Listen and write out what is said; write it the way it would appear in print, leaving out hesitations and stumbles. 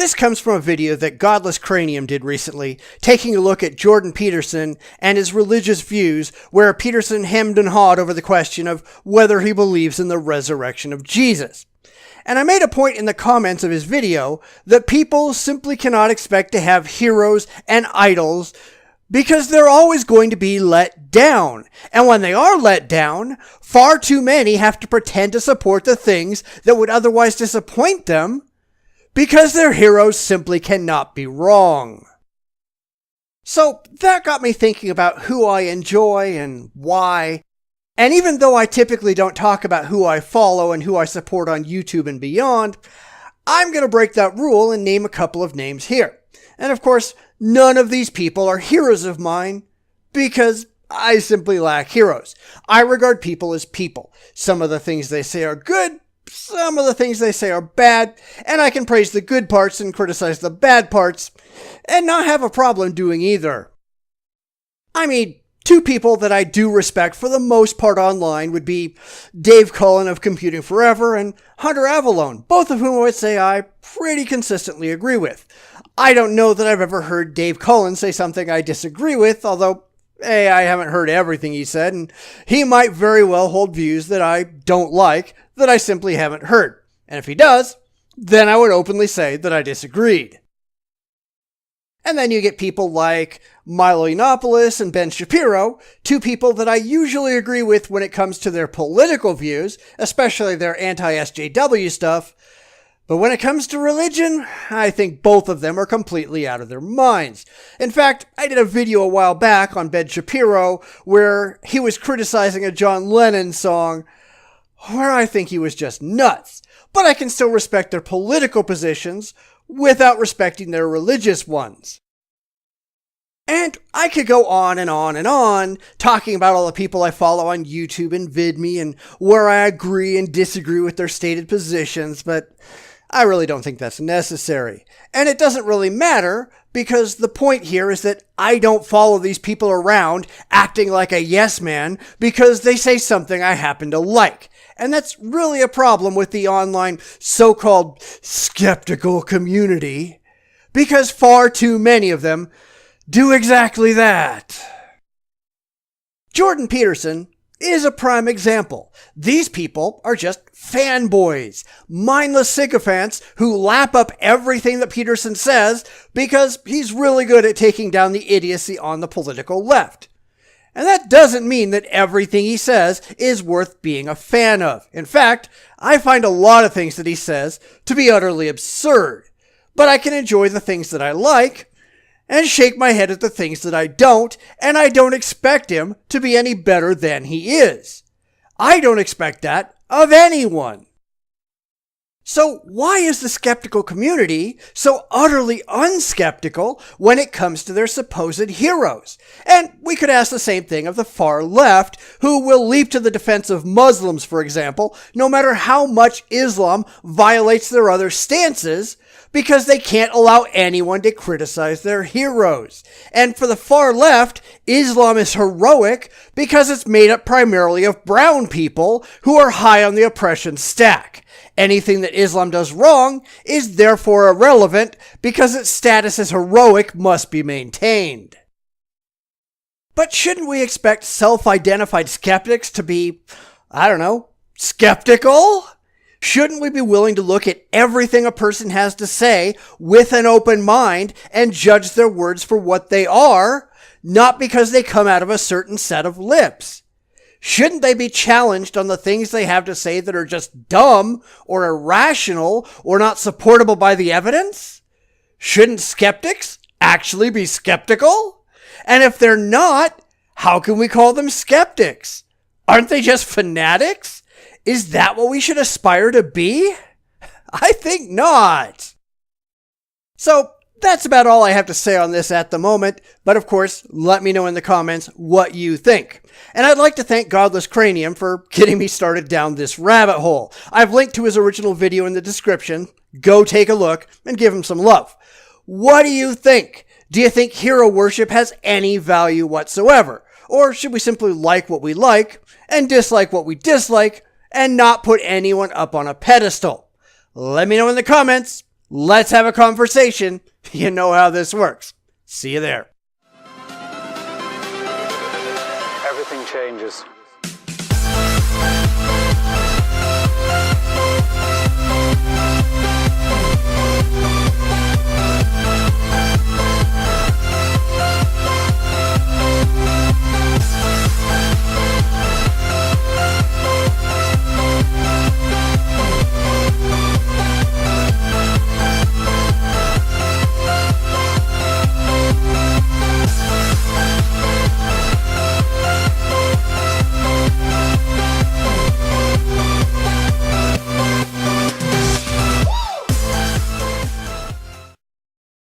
This comes from a video that Godless Cranium did recently, taking a look at Jordan Peterson and his religious views, where Peterson hemmed and hawed over the question of whether he believes in the resurrection of Jesus. And I made a point in the comments of his video that people simply cannot expect to have heroes and idols because they're always going to be let down. And when they are let down, far too many have to pretend to support the things that would otherwise disappoint them, because their heroes simply cannot be wrong. So that got me thinking about who I enjoy and why. And even though I typically don't talk about who I follow and who I support on YouTube and beyond, I'm going to break that rule and name a couple of names here. And of course, none of these people are heroes of mine because I simply lack heroes. I regard people as people. Some of the things they say are good, some of the things they say are bad, and I can praise the good parts and criticize the bad parts, and not have a problem doing either. I mean, two people that I do respect for the most part online would be Dave Cullen of Computing Forever and Hunter Avallone, both of whom I would say I pretty consistently agree with. I don't know that I've ever heard Dave Cullen say something I disagree with, although I haven't heard everything he said, and he might very well hold views that I don't like, that I simply haven't heard. And if he does, then I would openly say that I disagreed. And then you get people like Milo Yiannopoulos and Ben Shapiro, two people that I usually agree with when it comes to their political views, especially their anti-SJW stuff. But when it comes to religion, I think both of them are completely out of their minds. In fact, I did a video a while back on Ben Shapiro where he was criticizing a John Lennon song where I think he was just nuts. But I can still respect their political positions without respecting their religious ones. And I could go on and on and on, talking about all the people I follow on YouTube and VidMe and where I agree and disagree with their stated positions, but I really don't think that's necessary. And it doesn't really matter, because the point here is that I don't follow these people around acting like a yes man because they say something I happen to like. And that's really a problem with the online so-called skeptical community, because far too many of them do exactly that. Jordan Peterson is a prime example. These people are just fanboys, mindless sycophants who lap up everything that Peterson says because he's really good at taking down the idiocy on the political left. And that doesn't mean that everything he says is worth being a fan of. In fact, I find a lot of things that he says to be utterly absurd. But I can enjoy the things that I like and shake my head at the things that I don't, and I don't expect him to be any better than he is. I don't expect that of anyone. So why is the skeptical community so utterly unskeptical when it comes to their supposed heroes? And we could ask the same thing of the far left, who will leap to the defense of Muslims, for example, no matter how much Islam violates their other stances, because they can't allow anyone to criticize their heroes. And for the far left, Islam is heroic because it's made up primarily of brown people who are high on the oppression stack. Anything that Islam does wrong is therefore irrelevant because its status as heroic must be maintained. But shouldn't we expect self-identified skeptics to be, skeptical? Shouldn't we be willing to look at everything a person has to say with an open mind and judge their words for what they are, not because they come out of a certain set of lips? Shouldn't they be challenged on the things they have to say that are just dumb or irrational or not supportable by the evidence? Shouldn't skeptics actually be skeptical? And if they're not, how can we call them skeptics? Aren't they just fanatics? Is that what we should aspire to be? I think not. So that's about all I have to say on this at the moment, but of course, let me know in the comments what you think. And I'd like to thank Godless Cranium for getting me started down this rabbit hole. I've linked to his original video in the description. Go take a look and give him some love. What do you think? Do you think hero worship has any value whatsoever? Or should we simply like what we like and dislike what we dislike and not put anyone up on a pedestal? Let me know in the comments. Let's have a conversation. You know how this works. See you there. Everything changes.